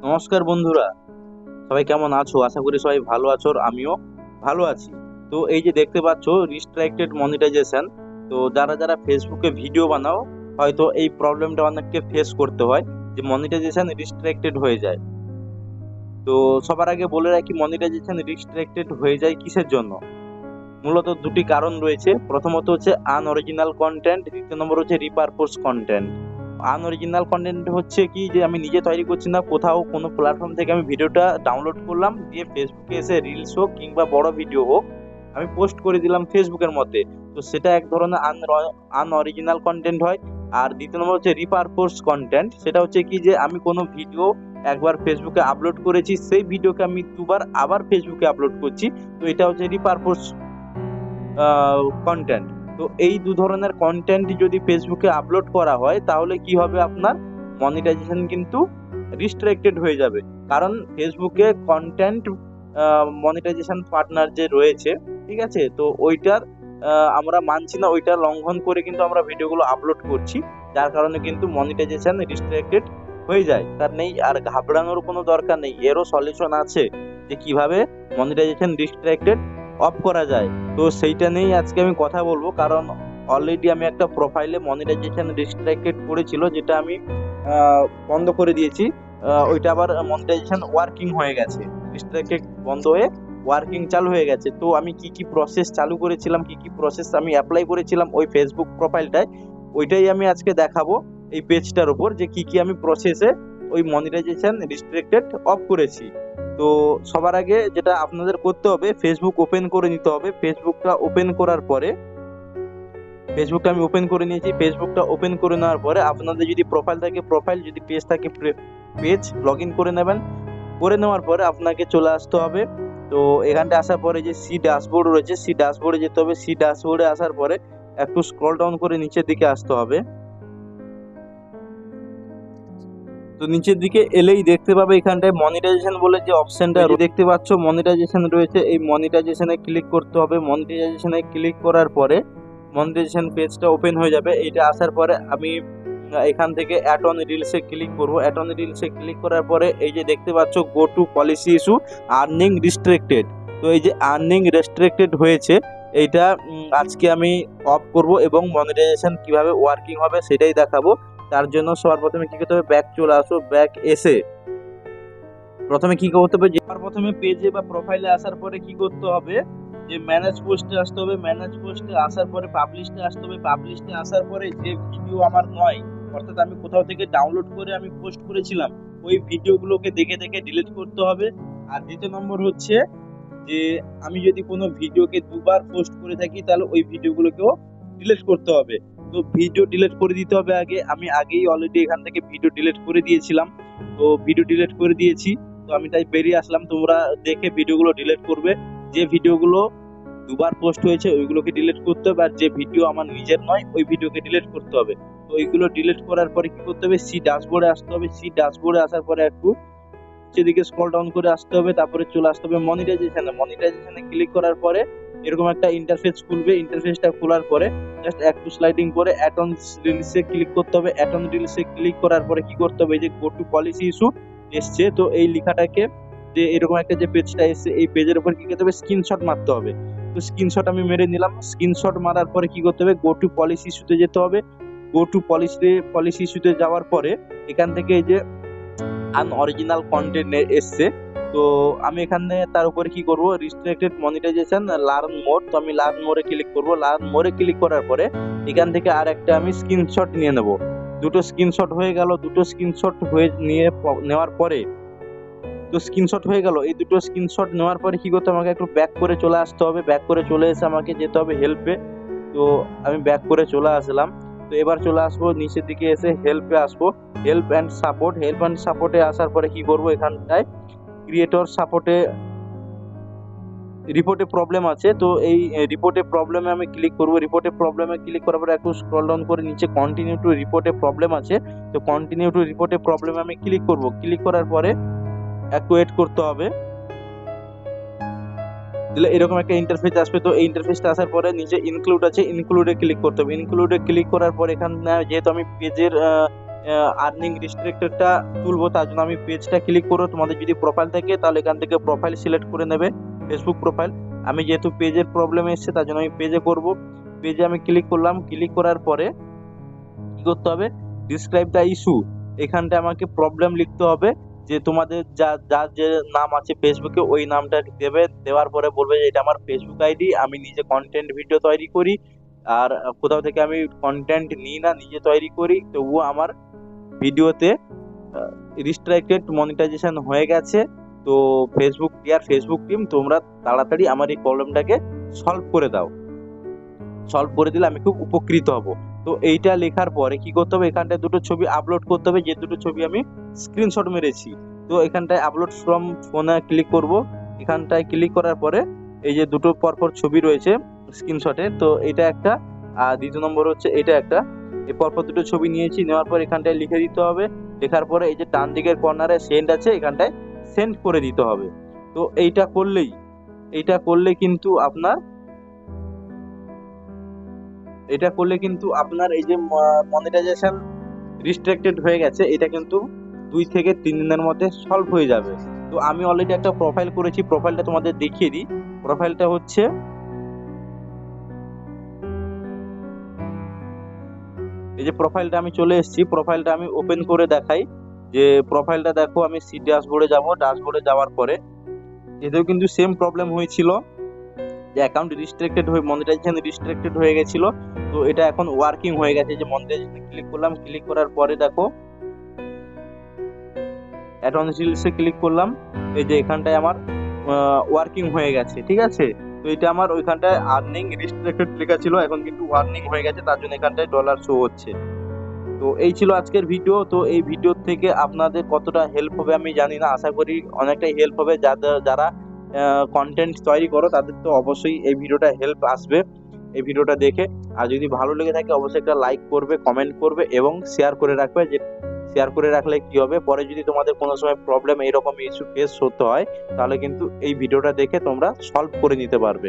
নমস্কার বন্ধুরা, সবাই কেমন আছো? আশা করি সবাই ভালো আছো, আর আমিও ভালো আছি। তো এই যে দেখতে পাচ্ছ রিস্ট্রাক্টেড মনিটাইজেশন। তো যারা যারা ফেসবুকে ভিডিও বানাও, হয়তো এই প্রবলেমটা অনেককে ফেস করতে হয় যে মনিটাইজেশন রিস্ট্রাক্টেড হয়ে যায়। তো সবার আগে বলে রাখি, মনিটাইজেশন রিস্ট্রাক্টেড হয়ে যায় কিসের জন্য? মূলত দুটি কারণ রয়েছে। প্রথমত হচ্ছে আনঅরিজিনাল কন্টেন্ট, দ্বিতীয় নম্বর হচ্ছে রিপারপোজ কন্টেন্ট। আনঅরিজিনাল কন্টেন্ট হচ্ছে কি, যে আমি নিজে তৈরি করছি না, কোথাও কোনো প্ল্যাটফর্ম থেকে আমি ভিডিওটা ডাউনলোড করলাম, দিয়ে ফেসবুকে এসে রিলস হোক কিংবা বড় ভিডিও হোক আমি পোস্ট করে দিলাম ফেসবুকের মধ্যে। তো সেটা এক ধরনের আনঅরিজিনাল কন্টেন্ট হয়। আর দ্বিতীয় নম্বর হচ্ছে রিপারপোজ কন্টেন্ট। সেটা হচ্ছে কি, যে আমি কোনো ভিডিও একবার ফেসবুকে আপলোড করেছি, সেই ভিডিওকে আমি দুবার আবার ফেসবুকে আপলোড করছি। তো এটা হচ্ছে রিপারপোজ কন্টেন্ট। তো এই দু ধরনের কন্টেন্ট যদি ফেসবুকে আপলোড করা হয়, তাহলে কি হবে, আপনার মনিটাইজেশন কিন্তু রিস্ট্রিক্টেড হয়ে যাবে। কারণ ফেসবুকে কন্টেন্ট মনিটাইজেশন পার্টনার যে রয়েছে, ঠিক আছে, তো ওইটার আমরা মানছি না, ওইটা লঙ্ঘন করে কিন্তু আমরা ভিডিওগুলো আপলোড করছি, যার কারণে কিন্তু মনিটাইজেশন রিস্ট্রিক্টেড হয়ে যায়। তার নেই আর ঘাবড়ানোর কোনো দরকার নেই, এরও সলিউশন আছে যে কিভাবে মনিটাইজেশন রিস্ট্রিক্টেড অফ করা যায়। তো সেইটা নিয়েই আজকে আমি কথা বলবো। কারণ অলরেডি আমি একটা প্রোফাইলে মনিটাইজেশন রেস্ট্রিক্টেড করেছিল, যেটা আমি বন্ধ করে দিয়েছি। ওইটা আবার মনিটাইজেশন ওয়ার্কিং হয়ে গেছে, রেস্ট্রিক্টেড বন্ধ হয়ে ওয়ার্কিং চালু হয়ে গেছে। তো আমি কি কি প্রসেস চালু করেছিলাম, কি কি প্রসেস আমি অ্যাপ্লাই করেছিলাম ওই ফেসবুক প্রোফাইলটায়, ওইটাই আমি আজকে দেখাবো এই পেজটার উপর, যে কি কি আমি প্রসেসে ওই মনিটাইজেশন রেস্ট্রিক্টেড অফ করেছি। তো সবার আগে যেটা আপনাদের করতে হবে, ফেসবুক ওপেন করে নিতে হবে। ফেসবুকটা ওপেন করার পরে, ফেসবুকটা আমি ওপেন করে নিয়েছি। ফেসবুকটা ওপেন করে নেওয়ার পরে আপনাদের যদি প্রোফাইল থাকে প্রোফাইল, যদি পেজ থাকে পেজ লগ ইন করে নেবেন। করে নেওয়ার পরে আপনাকে চলে আসতে হবে। তো এখানটা আসার পরে যে সি ড্যাশবোর্ড রয়েছে, সি ড্যাশবোর্ডে যেতে হবে। সি ড্যাশবোর্ডে আসার পরে একটু স্ক্রল ডাউন করে নিচের দিকে আসতে হবে। তো নিচের দিকে এলেই দেখতে পাবে এখানটায় মনিটাইজেশন বলে যে অপশনটা দেখতে পাচ্ছ, মনিটাইজেশন রয়েছে। এই মনিটাইজেশনে ক্লিক করতে হবে। মনিটাইজেশনে ক্লিক করার পরে মনিটাইজেশন পেজটা ওপেন হয়ে যাবে। এইটা আসার পরে আমি এখান থেকে অ্যাড অন রিলসে ক্লিক করব। অ্যাড অন রিলসে ক্লিক করার পরে এই যে দেখতে পাচ্ছ go to policy issue earning restricted. তো এই যে আর্নিং রেস্ট্রিক্টেড হয়েছে, এইটা আজকে আমি অফ করব এবং মনিটাইজেশন কিভাবে ওয়ার্কিং হবে সেটাই দেখাবো। তার জন্য সবার প্রথমে কি করতে হবে, ব্যাক চলে আসো। ব্যাক এসে প্রথমে কি করতে হবে, যে প্রথমে পেজে বা প্রোফাইলে আসার পরে কি করতে হবে, যে ম্যানেজ পোস্টে আসতে হবে। ম্যানেজ পোস্টে আসার পরে পাবলিশে আসতে হবে। পাবলিশে আসার পরে যে ভিডিও আমার নয়, অর্থাৎ আমি কোথাও থেকে ডাউনলোড করে আমি পোস্ট করেছিলাম, ওই ভিডিওগুলোকে দেখে দেখে ডিলিট করতে হবে। আর দ্বিতীয় নম্বর হচ্ছে যে আমি যদি কোনো ভিডিওকে দুবার পোস্ট করে থাকি, তাহলে ওই ভিডিওগুলোকেও ডিলিট করতে হবে। তো ভিডিও ডিলিট করে দিতে হবে আগে। আমি আগেই অলরেডি এখান থেকে ভিডিও ডিলিট করে দিয়েছিলাম। তো ভিডিও ডিলিট করে দিয়েছি, তো আমি তাই বেরিয়ে আসলাম। তোমরা দেখে ভিডিওগুলো ডিলিট করবে। যে ভিডিওগুলো দুবার পোস্ট হয়েছে ওইগুলোকে ডিলিট করতে হবে, আর যে ভিডিও আমার নিজের নয় ওই ভিডিওকে ডিলিট করতে হবে। তো এইগুলো ডিলিট করার পরে কি করতে হবে, সি ড্যাশবোর্ডে আসতে হবে। সি ড্যাশবোর্ডে আসার পরে একটু সেদিকে স্ক্রল ডাউন করে আসতে হবে। তারপরে চলে আসতে হবে মনিটাইজেশনে। মনিটাইজেশনে ক্লিক করার পরে এরকম একটা ইন্টারফেস খুলবে। ইন্টারফেসটা খোলার পরে জাস্ট একটু স্লাইডিং করে অ্যাড অন রিলসে ক্লিক করতে হবে। অ্যাড অন রিলসে ক্লিক করার পরে কি করতে হবে, এই যে গো টু পলিসি ইস্যু এসছে, তো এই লেখাটাকে, যে এরকম একটা যে পেজটা এসছে, এই পেজের উপর কি করতে হবে, স্ক্রিনশট মারতে হবে। তো স্ক্রিনশট আমি মেরে নিলাম। স্ক্রিনশট মারার পরে কি করতে হবে, গো টু পলিসি ইস্যুতে যেতে হবে। গো টু পলিসি ইস্যুতে যাওয়ার পরে এখান থেকে এই যে আনঅরিজিনাল কন্টেন্ট এসছে, তো আমি এখানে তার উপরে কি করব, রিস্ট্রিক্টেড মনিটাইজেশন লার্ন মোর। তো আমি লার্ন মোরে ক্লিক করব। লার্ন মোরে ক্লিক করার পরে এখান থেকে আর একটা আমি স্ক্রিনশট নিয়ে নেব। দুটো স্ক্রিনশট হয়ে গেল। দুটো স্ক্রিনশট হয়ে নেওয়ার পরে, তো স্ক্রিনশট হয়ে গেল। এই দুটো স্ক্রিনশট নেওয়ার পরে কি করতে হবে, আমাকে একটু ব্যাক করে চলে আসতে হবে। ব্যাক করে চলে এসে আমাকে যেতে হবে হেল্পে। তো আমি ব্যাক করে চলে আসলাম। তো এবার চলে আসবো নিচের দিকে, এসে হেল্পে আসবো। Help and support. Help and সাপোর্টে আসার পরে কি করব, এখানটায় ক্রিয়েটর সাপোর্টে রিপোর্টে প্রবলেম আছে। তো এই রিপোর্টে প্রবলেমে আমি ক্লিক করব। রিপোর্টে প্রবলেমে ক্লিক করার পরে একটু স্ক্রল ডাউন করে নিচে কন্টিনিউ টু রিপোর্টে প্রবলেম আছে। তো কন্টিনিউ টু রিপোর্টে প্রবলেমে আমি ক্লিক করব। ক্লিক করার পরে একটু ওয়েট করতে হবে। দিলে এরকম একটা ইন্টারফেস আসবে। তো এই ইন্টারফেসটা আসার পরে নিচে ইনক্লুড আছে, ইনক্লুডে ক্লিক করতে হবে। ইনক্লুডে ক্লিক করার পরে এখানে যেহেতু আমি পেজের আর্নিং রিস্ট্রিক্টেডটা তুলবো, তার জন্য আমি পেজটা ক্লিক করবো। তোমাদের যদি প্রোফাইল থাকে তাহলে এখান থেকে প্রোফাইল সিলেক্ট করে নেবে, ফেসবুক প্রোফাইল। আমি যেহেতু পেজের প্রবলেম এসছে তার জন্য আমি পেজে করব। পেজে আমি ক্লিক করলাম, ক্লিক করার পরে কি করতে হবে, ডিসক্রাইব দ্য ইস্যু, এখানটা আমাকে প্রবলেম লিখতে হবে, যে তোমাদের যার যে নাম আছে ফেসবুকে ওই নামটা দেবে। দেওয়ার পরে বলবে যে এটা আমার ফেসবুক আইডি, আমি নিজে কন্টেন্ট ভিডিও তৈরি করি, আর কোথাও থেকে আমি কন্টেন্ট নিই না, নিজে তৈরি করি, তবুও আমার ভিডিওতে রিস্ট্রিক্টেড মনিটাইজেশন হয়ে গেছে। তো ফেসবুক টিম তোমরা তাড়াতাড়ি আমার এই প্রবলেমটাকে সলভ করে দাও, সলভ করে দিলে আমি খুব উপকৃত হব। তো এইটা লেখার পরে কি করতে হবে, এখানটায় দুটো ছবি আপলোড করতে হবে, যে দুটো ছবি আমি স্ক্রিনশট মেরেছি। তো এখানটায় আপলোড ফ্রম ফোনে ক্লিক করব। এখানটায় ক্লিক করার পরে এই যে দুটো পরপর ছবি রয়েছে স্ক্রিনশটে, তো এটা একটা আর দ্বিতীয় নম্বর হচ্ছে এটা একটা। এই পরপর দুটো ছবি নিয়েছি, নেওয়ার পর এখানটায় লিখে দিতে হবে। লেখার পরে এই যে ডান দিকের কর্নারে সেন্ড আছে, এখানটায় সেন্ড করে দিতে হবে। তো এইটা করলে কিন্তু আপনার এই যে মনিটাইজেশন রিস্ট্রিক্টেড হয়ে গেছে, এটা কিন্তু 2 থেকে 3 দিনের মধ্যে সলভ হয়ে যাবে। তো আমি অলরেডি একটা প্রোফাইল করেছি, প্রোফাইলটা তোমাদের দেখিয়ে দিই। প্রোফাইলটা হচ্ছে এই যে প্রোফাইলটা, আমি চলে এসেছি, প্রোফাইলটা আমি ওপেন করে দেখাই। যে প্রোফাইলটা দেখো, আমি সি ড্যাশবোর্ডে যাব, ড্যাশবোর্ডে যাওয়ার পরে এতেও কিন্তু সেম প্রবলেম হয়েছিল, যে অ্যাকাউন্ট রিস্ট্রিক্টেড হয়ে মনিটাইজেশন রিস্ট্রিক্টেড হয়ে গেছিল। তো এটা এখন ওয়ার্কিং হয়ে গেছে। যে মনিটাইজেশনে ক্লিক করলাম, ক্লিক করার পরে দেখো অ্যাডভান্স ডিটেইলসে ক্লিক করলাম, এই যে এখানটায় আমার ওয়ার্কিং হয়ে গেছে, ঠিক আছে। তো এটা আমার ওইখানটায় আর্নিং রিস্ট্রিক্টেড লেখা ছিল, এখন কিন্তু ওয়ার্নিং হয়ে গেছে, তার জন্য এখানটায় ডলার শো হচ্ছে। তো এই ছিল আজকের ভিডিও। তো এই ভিডিও থেকে আপনাদের কতটা হেল্প হবে আমি জানি না, আশা করি অনেকটাই হেল্প হবে। যারা কন্টেন্ট তৈরি করো তাদের তো অবশ্যই এই ভিডিওটা হেল্প আসবে এই ভিডিওটা দেখে। আর যদি ভালো লেগে থাকে অবশ্যই একটা লাইক করবে, কমেন্ট করবে এবং শেয়ার করে রাখবে। যে শেয়ার করে রাখলে কি হবে, পরে যদি তোমাদের কোনো সময় প্রবলেম এইরকম ইস্যু ফেস হতে হয়, তাহলে কিন্তু এই ভিডিওটা দেখে তোমরা সলভ করে নিতে পারবে।